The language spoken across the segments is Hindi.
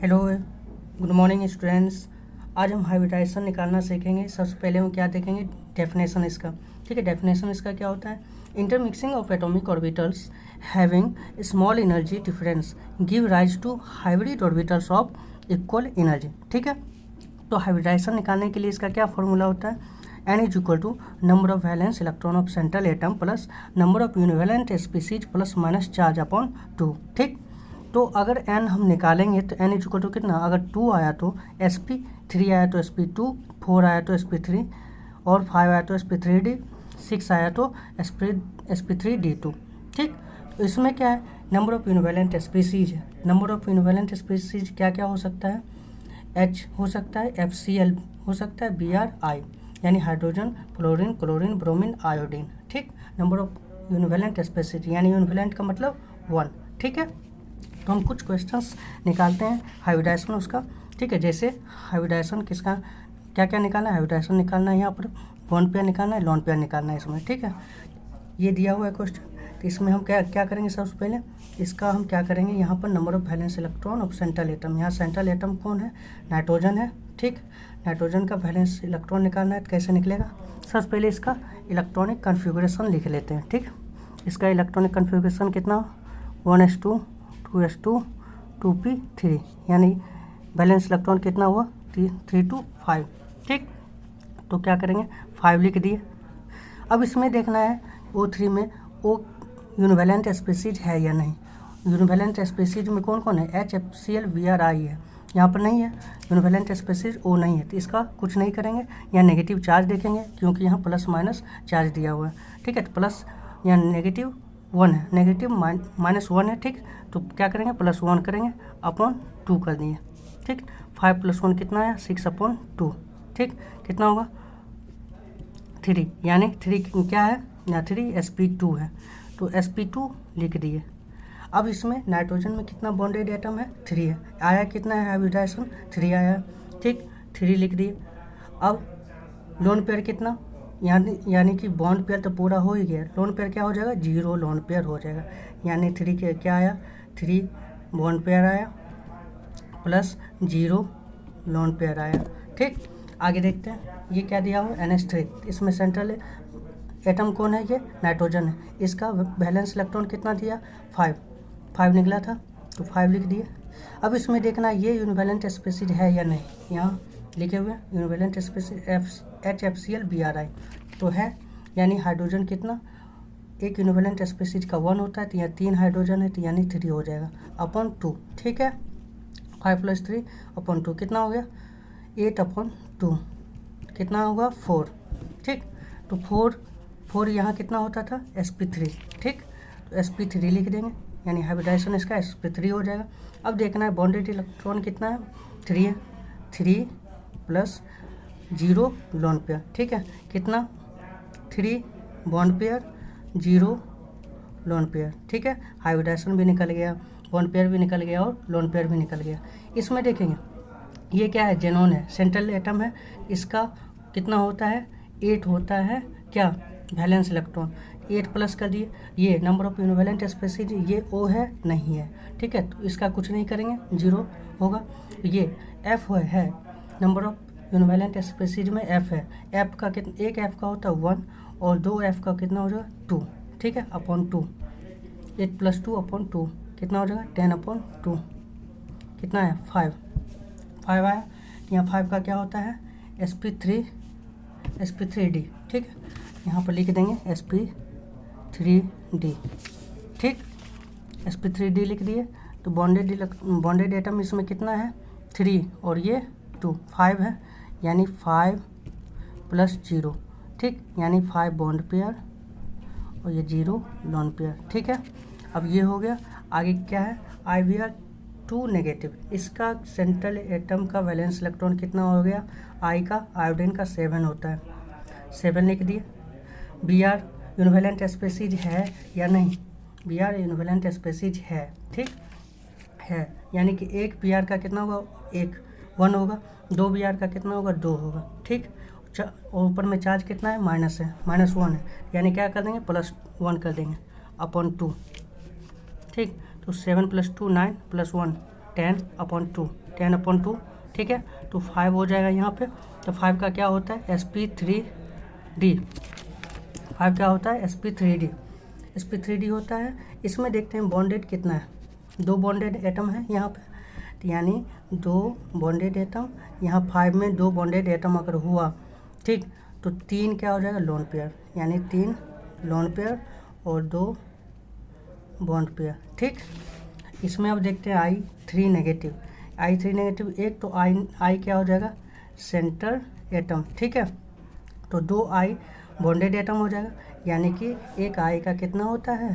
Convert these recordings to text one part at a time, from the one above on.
Hello, good morning students. आज हम हाइब्रिडाइजेशन निकालना सीखेंगे। सबसे पहले हम क्या देखेंगे, डेफिनेशन इसका। ठीक है, डेफिनेशन इसका क्या होता है, intermixing of atomic orbitals having small energy difference give rise to hybrid orbitals of equal energy. ठीक है, तो हाइब्रिडाइजेशन निकालने के लिए इसका क्या फॉर्मूला होता है, N is equal to number of valence electron of central atom plus number of univalent species plus minus charge upon 2। ठीक, तो अगर n हम निकालेंगे तो n इज इक्वल टू कितना, अगर 2 आया तो sp, 3 आया तो sp2, 4 आया तो sp3 और 5 आया तो sp3d, 6 आया तो sp3d2। ठीक, तो इसमें क्या है, नंबर ऑफ यूनिवैलेंट स्पीसीज है। नंबर ऑफ यूनिवैलेंट स्पीसीज क्या क्या हो सकता है, H हो सकता है, FCl हो सकता है, Br, I यानी hydrogen, fluorine, chlorine, bromine, iodine. ठीक, नंबर ऑफ यूनिवैलेंट स्पीसीज यानी यूनिवैलेंट का मतलब 1। ठीक है, तो हम कुछ क्वेश्चंस निकालते हैं हाइब्रिडाइजेशन उसका। ठीक है, जैसे हाइब्रिडाइजेशन किसका क्या क्या निकालना है, हाइब्रिडाइजेशन निकालना है, यहाँ पर बॉन्ड पेयर निकालना है, लोन पेयर निकालना है इसमें। ठीक है, ये दिया हुआ है क्वेश्चन, तो इसमें हम क्या क्या करेंगे, सबसे पहले इसका हम क्या करेंगे, यहाँ पर number of valence electron of central atom, यहाँ सेंट्रल एटम कौन है, नाइट्रोजन है। ठीक, नाइट्रोजन का वैलेंस इलेक्ट्रॉन निकालना है, तो कैसे निकलेगा, सबसे पहले इसका इलेक्ट्रॉनिक कन्फिगरेशन लिख लेते हैं। ठीक, इसका इलेक्ट्रॉनिक कन्फिगरेशन कितना, 1s2 2s2 2p3 यानी बैलेंस इलेक्ट्रॉन कितना हुआ, 3 to 5। ठीक, तो क्या करेंगे, 5 लिख दिए। अब इसमें देखना है O3 में O यूनिवैलेंट स्पीसीज है या नहीं। यूनिवैलेंट स्पीसीज में कौन कौन है, HCl Br I है, यहाँ पर नहीं है। यूनिवैलेंट स्पीसीज O नहीं है, तो इसका कुछ नहीं करेंगे, यहाँ नेगेटिव चार्ज देखेंगे क्योंकि यहाँ प्लस माइनस चार्ज दिया हुआ है। ठीक है, तो प्लस यहाँ नेगेटिव 1 है, नेगेटिव -1 है। ठीक, तो क्या करेंगे, +1 करेंगे, अपॉन 2 कर दिए। ठीक, 5 + 1 कितना है, 6/2। ठीक, कितना होगा 3, यानी 3 क्या है, यहाँ 3 sp2 है, तो sp2 लिख दिए। अब इसमें नाइट्रोजन में कितना बॉन्डेड एटम है, 3 है, आया कितना है हाइब्रिडाइजेशन, 3 आया। ठीक, 3 लिख दिए। अब लोन पेयर कितना, यानी कि बॉन्ड पेयर तो पूरा हो ही गया, लोन पेयर क्या हो जाएगा, 0 लोन पेयर हो जाएगा। यानी 3 के क्या आया, 3 बॉन्ड पेयर आया प्लस 0 लोन पेयर आया। ठीक, आगे देखते हैं, ये क्या दिया हुआ, NH3, इसमें सेंट्रल एटम कौन है, ये नाइट्रोजन है। इसका वैलेंस इलेक्ट्रॉन कितना दिया, 5 निकला था, तो 5 लिख दिए। अब इसमें देखना ये यूनिवैलेंट स्पीसीज है या नहीं, यहाँ लिखे हुए यूनिवैलेंट स्पीसीज HFCl Br I तो है, यानी हाइड्रोजन कितना, एक यूनिवैलेंट स्पीसीज का 1 होता है, तो यहाँ 3 हाइड्रोजन है, तो यानी 3 हो जाएगा अपॉन 2। ठीक है, 5 + 3 अपॉन 2 कितना हो गया, 8/2 कितना होगा, 4। ठीक, तो 4 यहाँ कितना होता था, sp3। ठीक, तो sp3 लिख देंगे, यानी हाइब्रिडाइजेशन इसका sp3 हो जाएगा। अब देखना है बॉन्डेड इलेक्ट्रॉन कितना है, 3 है, 3 + 0 लोन पेयर। ठीक है, कितना, 3 बॉन्ड पेयर 0 लोन पेयर। ठीक है, हाइब्रिडाइजेशन भी निकल गया, बॉन्ड पेयर भी निकल गया और लोन पेयर भी निकल गया। इसमें देखेंगे ये क्या है, जेनोन है, सेंट्रल एटम है, इसका कितना होता है, 8 होता है, क्या वैलेंस इलेक्ट्रॉन, 8 प्लस कर दिए। ये नंबर ऑफ यूनिवैलेंट स्पीसीज, ये O है नहीं है। ठीक है, तो इसका कुछ नहीं करेंगे, 0 होगा। ये F है नंबर ऑफ यूनिवैलेंट स्पीसीज में F है, F का कितना, एक F का होता है 1 और 2 F का कितना हो जाएगा, 2। ठीक है, अपॉन 2, 8 + 2/2 कितना हो जाएगा, 10/2 कितना है, 5 आया। यहाँ 5 का क्या होता है, sp3d। ठीक है, यहाँ पर लिख देंगे sp3d। ठीक, sp3d लिख दिए। तो बॉन्डेड एटम इसमें कितना है, 3 और ये 2, 5 है, यानी 5 + 0। ठीक, यानी 5 बॉन्ड पेयर और ये 0 लोन पेयर। ठीक है, अब ये हो गया। आगे क्या है, IBr2 नेगेटिव, इसका सेंट्रल एटम का वैलेंस इलेक्ट्रॉन कितना हो गया, I का, आयोडीन का 7 होता है, 7 लिख दिए। Br यूनिवैलेंट स्पीसीज है या नहीं, Br यूनिवैलेंट स्पीसीज है। ठीक है, यानी कि एक Br का कितना होगा, 1 होगा, 2 Br का कितना होगा, 2 होगा। ठीक, और ऊपर में चार्ज कितना है, माइनस है, -1 है, यानी क्या कर देंगे, +1 कर देंगे अपॉन 2। ठीक, तो 7 + 2 9 + 1 10/2, 10/2, ठीक है। तो 5 हो जाएगा यहाँ पे। तो 5 का क्या होता है sp3d, 5 क्या होता है sp3d होता है। इसमें देखते हैं बॉन्डेड कितना है, 2 बॉन्डेड एटम है यहाँ पे, तो यानी 2 बॉन्डेड एटम, यहाँ 5 में 2 बॉन्डेड एटम अगर हुआ, ठीक, तो 3 क्या हो जाएगा लोन पेयर, यानी 3 लोन पेयर और 2 बॉन्ड पेयर, ठीक। इसमें अब देखते हैं I3 नेगेटिव, एक, तो I क्या हो जाएगा सेंटर एटम, ठीक है। तो 2 I बॉन्डेड एटम हो जाएगा, यानी कि एक I का कितना होता है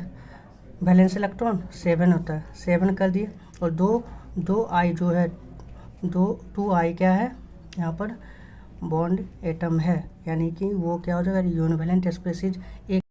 वैलेंस इलेक्ट्रॉन 7 होता है, 7 कर दिए। और 2 I जो है 2 I क्या है यहाँ पर बॉन्ड एटम है, यानी कि वो क्या हो जाएगा यूनिवैलेंट स्पीशीज एक